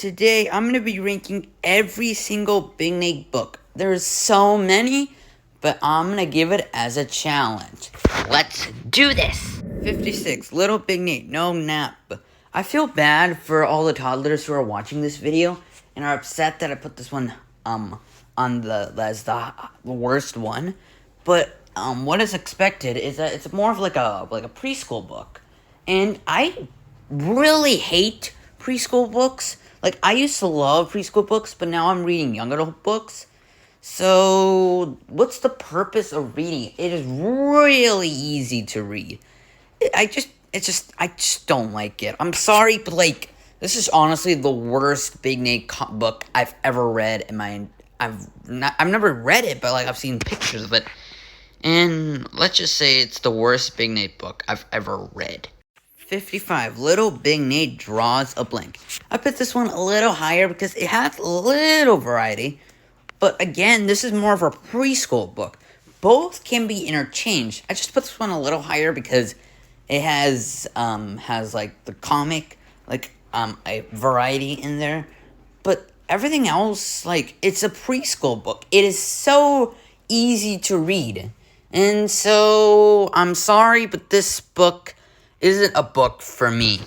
Today I'm going to be ranking every single Big Nate book. There's so many, but I'm going to give it as a challenge. Let's do this! 56, Little Big Nate, No Nap. I feel bad for all the toddlers who are watching this video and are upset that I put this one on as the worst one. But what is expected is that it's more of like a preschool book. And I really hate preschool books. Like, I used to love preschool books, but now I'm reading young adult books. So, what's the purpose of reading? It is really easy to read. I just don't like it. I'm sorry, but like, this is honestly the worst Big Nate book I've ever read in my. I've never read it, but like I've seen pictures of it, and let's just say it's the worst Big Nate book I've ever read. 55, Little Big Nate Draws a Blank. I put this one a little higher because it has a little variety, but again, this is more of a preschool book. Both can be interchanged. I just put this one a little higher because it has like the comic, like a variety in there, but everything else, like, it's a preschool book. It is so easy to read, and so I'm sorry, but this book isn't a book for me.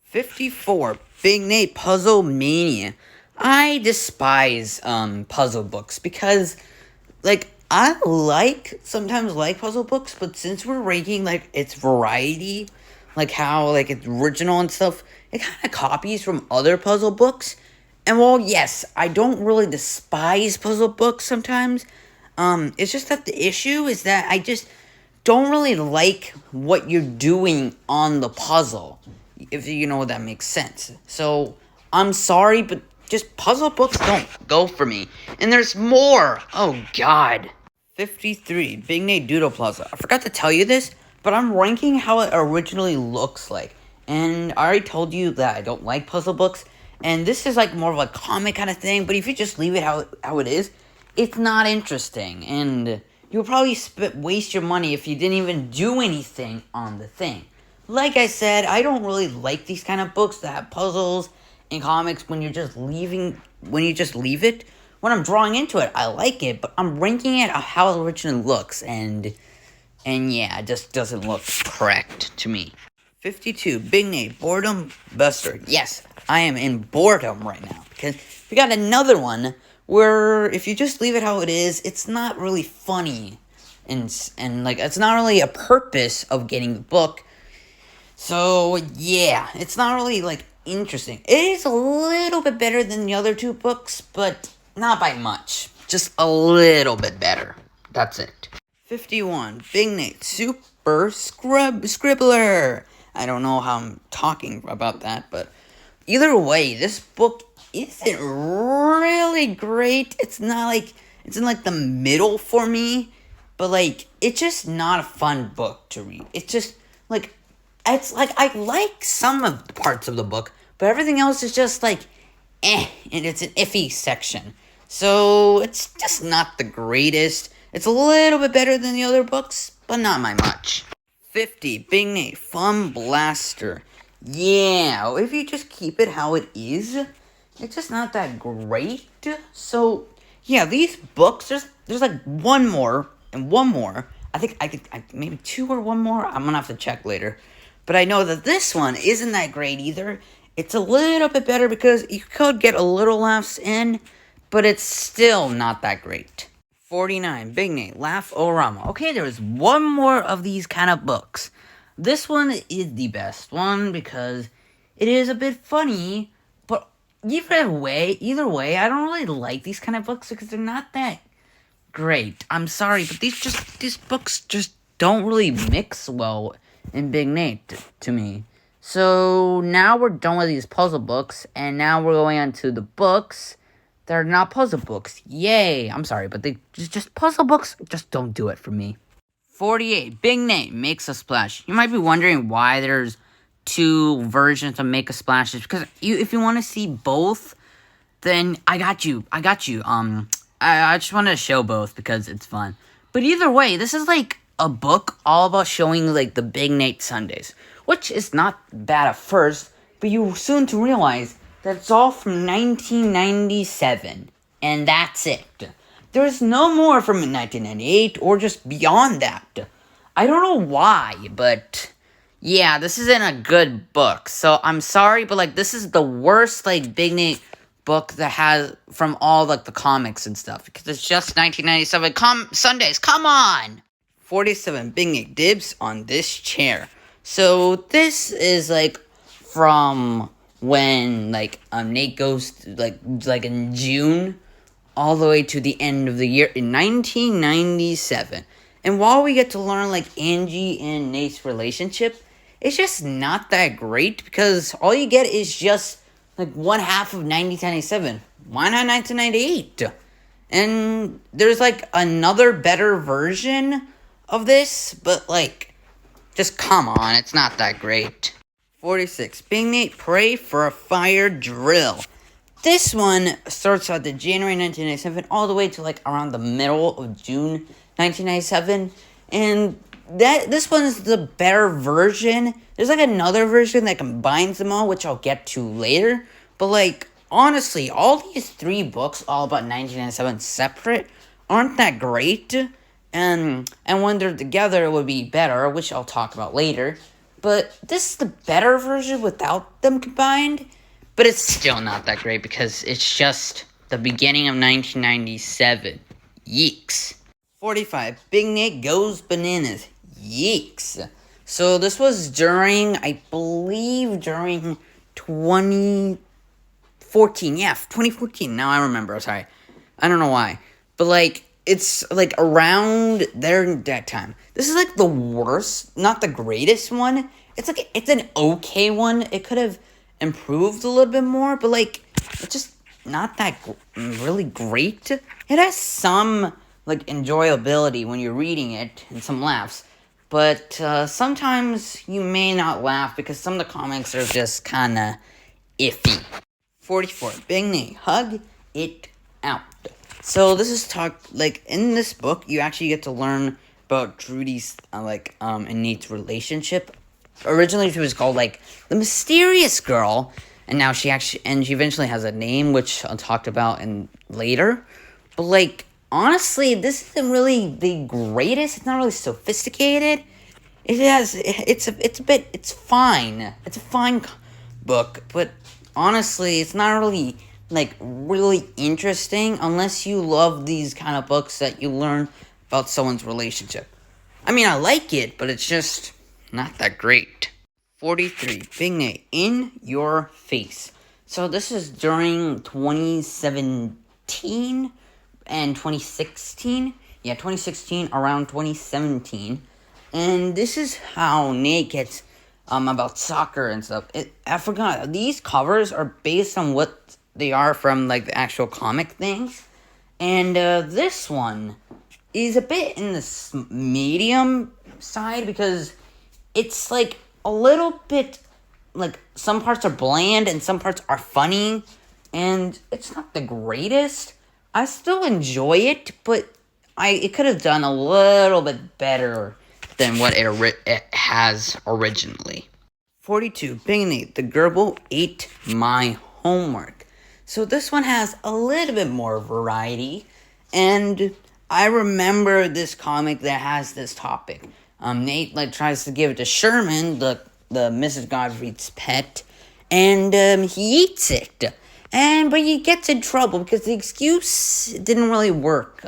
54, Big Nate Puzzlemania. I despise puzzle books because, like, I sometimes like puzzle books, but since we're ranking, like, its variety, like how, like, it's original and stuff, it kind of copies from other puzzle books. And while, yes, I don't really despise puzzle books sometimes, it's just that the issue is that I just don't really like what you're doing on the puzzle, if you know that makes sense. So, I'm sorry, but just puzzle books don't go for me. And there's more! Oh, God. 53, Big Nate Doodlepalzooa. I forgot to tell you this, but I'm ranking how it originally looks like. And I already told you that I don't like puzzle books, and this is like more of a comic kind of thing, but if you just leave it how it is, it's not interesting, and you'll probably waste your money if you didn't even do anything on the thing. Like I said, I don't really like these kind of books that have puzzles and comics when you just leave it. When I'm drawing into it, I like it, but I'm ranking it how it originally looks, and yeah, it just doesn't look correct to me. 52, Big Nate Boredom Buster. Yes, I am in boredom right now, because we got another one where if you just leave it how it is, it's not really funny, and like, it's not really a purpose of getting the book. So yeah, it's not really like interesting. It is a little bit better than the other two books, but not by much. Just a little bit better. That's it. 51, Big Nate Super Scribbler. I don't know how I'm talking about that, but either way, this book isn't really great. It's in like the middle for me, but like, it's just not a fun book to read. It's just like, I like some of the parts of the book, but everything else is just like, and it's an iffy section. So it's just not the greatest. It's a little bit better than the other books, but not by much. 50, Big Nate Fun Blaster. Yeah, if you just keep it how it is, it's just not that great. So, yeah, these books, there's like one more, and one more. I think maybe two or one more. I'm gonna have to check later. But I know that this one isn't that great either. It's a little bit better because you could get a little laughs in, but it's still not that great. 49, Big Nate Laugh-O-Rama. Okay, there's one more of these kind of books. This one is the best one because it is a bit funny, but either way, I don't really like these kind of books because they're not that great. I'm sorry, but these books just don't really mix well in Big Nate to me. So now we're done with these puzzle books, and now we're going on to the books that are not puzzle books. Yay! I'm sorry, but they just puzzle books just don't do it for me. 48, Big Nate Makes a Splash. You might be wondering why there's two versions of Make a Splash. It's because if you want to see both, then I got you. I just wanted to show both because it's fun. But either way, this is like a book all about showing like the Big Nate Sundays, which is not bad at first, but you soon to realize that's all from 1997. And that's it. There's no more from 1998 or just beyond that. I don't know why, but yeah, this isn't a good book. So I'm sorry, but like this is the worst like Big Nate book that has from all like the comics and stuff because it's just 1997. Sundays, come on. 47 Big Nate Dibs on this chair. So this is like from when like Nate goes to, like in June all the way to the end of the year in 1997. And while we get to learn, like, Angie and Nate's relationship, it's just not that great, because all you get is just, like, one half of 1997. Why not 1998? And there's, like, another better version of this, but, like, just come on, it's not that great. 46. Big Nate Pray for a Fire Drill. This one starts out the January 1997 all the way to like around the middle of June 1997, and this one's the better version. There's like another version that combines them all, which I'll get to later. But like honestly, all these three books, all about 1997 separate, aren't that great. And when they're together, it would be better, which I'll talk about later. But this is the better version without them combined. But it's still not that great because it's just the beginning of 1997. Yeeks. 45. Big Nate Goes Bananas. Yeeks. So this was during, I believe, during 2014. Yeah, 2014. Now I remember. Sorry. I don't know why. But, like, it's, like, around there that time. This is, like, the worst, not the greatest one. It's, like, it's an okay one. It could have improved a little bit more, but like it's just not that really great. It has some like enjoyability when you're reading it and some laughs, but sometimes you may not laugh because some of the comics are just kind of iffy. 44. Big Nate Hug It Out. So this is like in this book you actually get to learn about Trudy's and Nate's relationship. Originally, she was called, like, the Mysterious Girl, and now she eventually has a name, which I'll talk about later. But, like, honestly, this isn't really the greatest. It's not really sophisticated. It's fine. It's a fine book, but honestly, it's not really, like, really interesting unless you love these kind of books that you learn about someone's relationship. I mean, I like it, but it's just not that great. 43. Big Nate In Your Face. So this is during 2017 and 2016. Yeah, 2016 around 2017. And this is how Nate gets about soccer and stuff. I forgot. These covers are based on what they are from like the actual comic things. And this one is a bit in the medium side because it's like a little bit, like, some parts are bland and some parts are funny, and it's not the greatest. I still enjoy it, but it could have done a little bit better than what it has originally. 42. Big Nate, the Gerbil Ate My Homework. So this one has a little bit more variety, and I remember this comic that has this topic. Nate tries to give it to Sherman, the Mrs. Godfrey's pet, and he eats it. But he gets in trouble because the excuse didn't really work.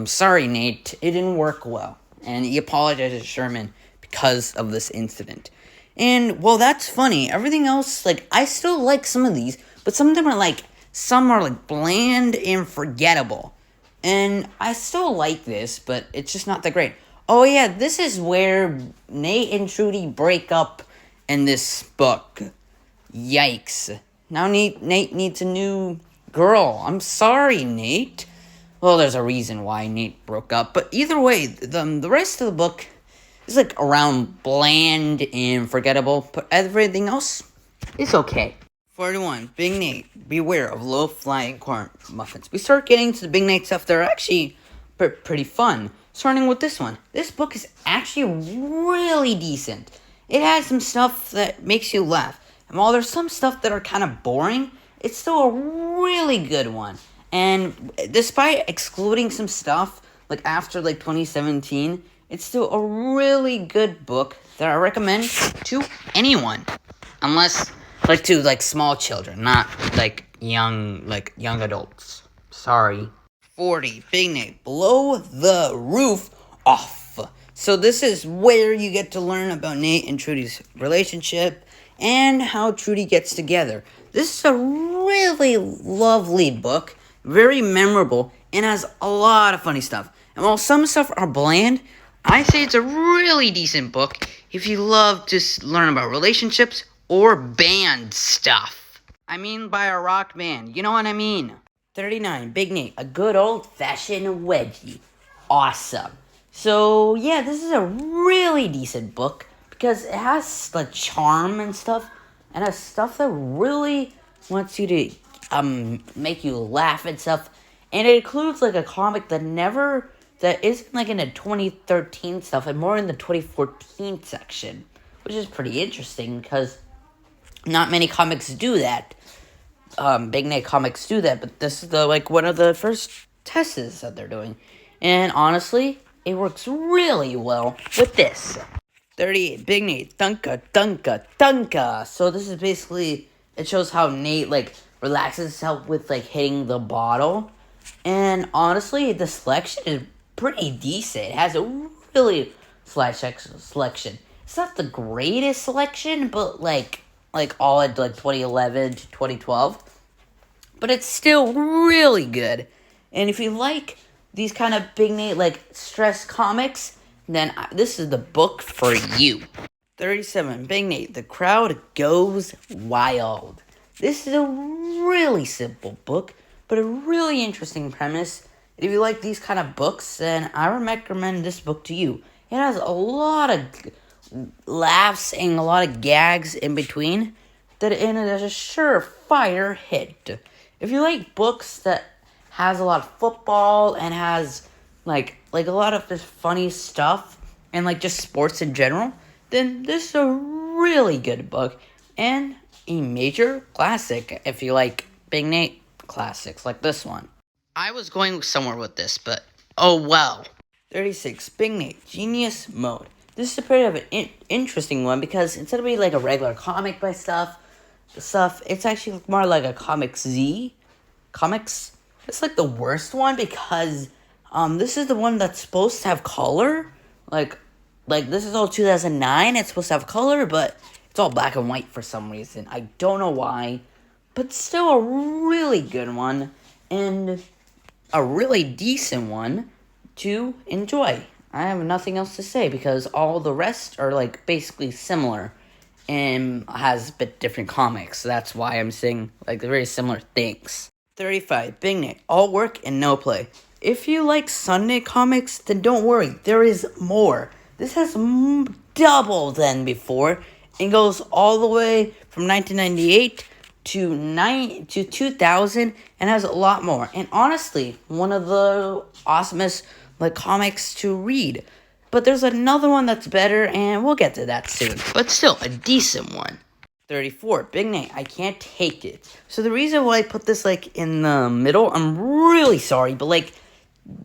Sorry, Nate, it didn't work well, and he apologizes to Sherman because of this incident. And well, that's funny. Everything else, I still like some of these, but some of them are some are bland and forgettable. And I still like this, but it's just not that great. Oh yeah, this is where Nate and Trudy break up in this book. Yikes. Now Nate needs a new girl. I'm sorry, Nate. Well, there's a reason why Nate broke up. But either way, the rest of the book is around bland and forgettable. But everything else is okay. 41. Big Nate, beware of low-flying corn muffins. We start getting to the Big Nate stuff. They're actually pretty fun. Starting with this one. This book is actually really decent. It has some stuff that makes you laugh. And while there's some stuff that are kind of boring, it's still a really good one. And despite excluding some stuff, like after like 2017, it's still a really good book that I recommend to anyone. Unless, like, to, like, small children, not, like, young adults. Sorry. 40, Big Nate, Blow the Roof Off. So this is where you get to learn about Nate and Trudy's relationship and how Trudy gets together. This is a really lovely book, very memorable, and has a lot of funny stuff. And while some stuff are bland, I say it's a really decent book if you love to learn about relationships or band stuff. I mean by a rock band, you know what I mean. 39, Big Nate, a good old-fashioned Wedgie. Awesome. So, yeah, this is a really decent book because it has, like, charm and stuff, and has stuff that really wants you to, make you laugh and stuff, and it includes, like, a comic that isn't, like, in the 2013 stuff, and more in the 2014 section, which is pretty interesting, because not many comics do that. Big Nate comics do that, but this is one of the first tests that they're doing. And honestly, it works really well with this. 38, Big Nate, Thunka, Thunka, Thunka. So this is basically, it shows how Nate, like, relaxes himself with, like, hitting the bottle. And honestly, the selection is pretty decent. It has a really selection. It's not the greatest selection, but, like all in, like, 2011 to 2012. But it's still really good. And if you like these kind of Big Nate, like, stress comics, then this is the book for you. 37, Big Nate, The Crowd Goes Wild. This is a really simple book, but a really interesting premise. If you like these kind of books, then I recommend this book to you. It has a lot of laughs and a lot of gags in between, and it is a surefire hit. If you like books that has a lot of football and has like a lot of this funny stuff and like just sports in general, then this is a really good book and a major classic if you like Big Nate classics like this one. I was going somewhere with this, but oh well. 36, Big Nate, Genius Mode. This is a pretty of an interesting one because instead of being like a regular comic by stuff, it's actually more like a comics. It's like the worst one because this is the one that's supposed to have color. Like this is all 2009. It's supposed to have color, but it's all black and white for some reason. I don't know why, but still a really good one and a really decent one to enjoy. I have nothing else to say because all the rest are like basically similar and has a bit different comics. So that's why I'm saying like very similar things. 35, Big Nate, all work and no play. If you like Sunday comics, then don't worry, there is more. This has double than before and goes all the way from 1998 to 2000 and has a lot more. And honestly, one of the awesomest like comics to read. But there's another one that's better, and we'll get to that soon. But still, a decent one. 34, Big Nate, I Can't Take It. So the reason why I put this, like, in the middle, I'm really sorry, but, like,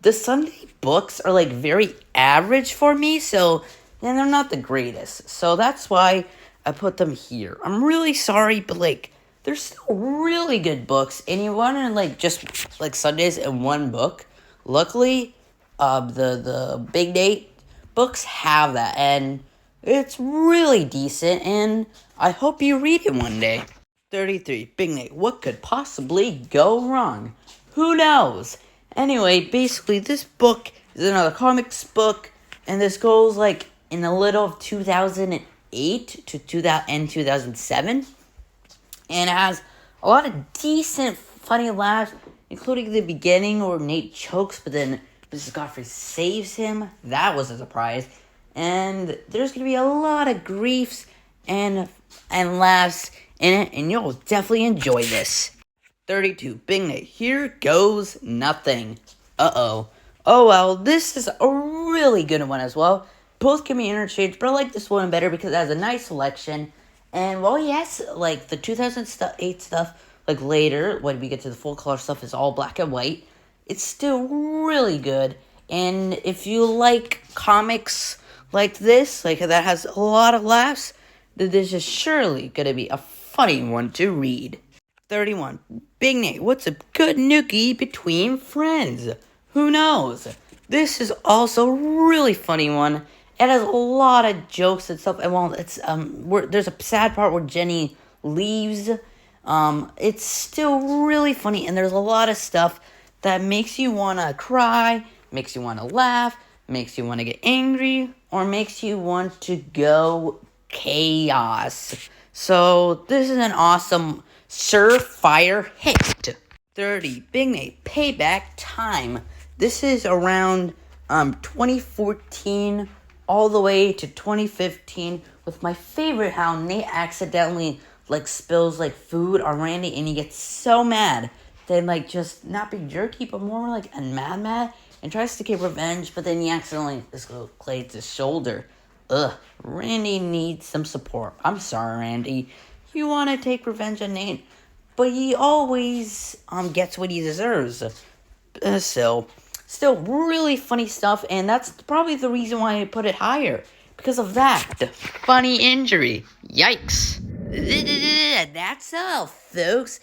the Sunday books are, like, very average for me, so, and they're not the greatest. So that's why I put them here. I'm really sorry, but, like, they're still really good books, and you want to, like, just, like, Sundays in one book. Luckily, the Big Nate books have that, and it's really decent, and I hope you read it one day. 33, Big Nate, what could possibly go wrong? Who knows? Anyway, basically, this book is another comics book, and this goes, like, in the little of 2008 to 2007, and it has a lot of decent, funny laughs, including the beginning where Nate chokes, but then Mrs. Godfrey saves him. That was a surprise. And there's going to be a lot of griefs and laughs in it, and you'll definitely enjoy this. 32, Big Nate, Here Goes Nothing. Uh-oh. Oh, well, this is a really good one as well. Both can be interchanged, but I like this one better because it has a nice selection, And while yes, like the 2008 stuff, like later when we get to the full color stuff is all black and white, it's still really good. And if you like comics like this, like that has a lot of laughs, then this is surely gonna be a funny one to read. 31. Big Nate, what's a good noogie between friends? Who knows? This is also a really funny one. It has a lot of jokes and stuff. And while it's there's a sad part where Jenny leaves. It's still really funny, and there's a lot of stuff that makes you wanna cry, makes you wanna laugh, makes you wanna get angry, or makes you want to go chaos. So this is an awesome surefire hit. 30. Big Nate, Payback Time. This is around 2014 all the way to 2015, with my favorite how Nate accidentally like spills like food on Randy and he gets so mad. Then like just not be jerky but more like a mad and tries to get revenge, but then he accidentally dislocates his shoulder. Ugh, Randy needs some support. I'm sorry, Randy. You want to take revenge on Nate, but he always gets what he deserves. Still really funny stuff, and that's probably the reason why I put it higher. Because of that funny injury. Yikes. That's all, folks.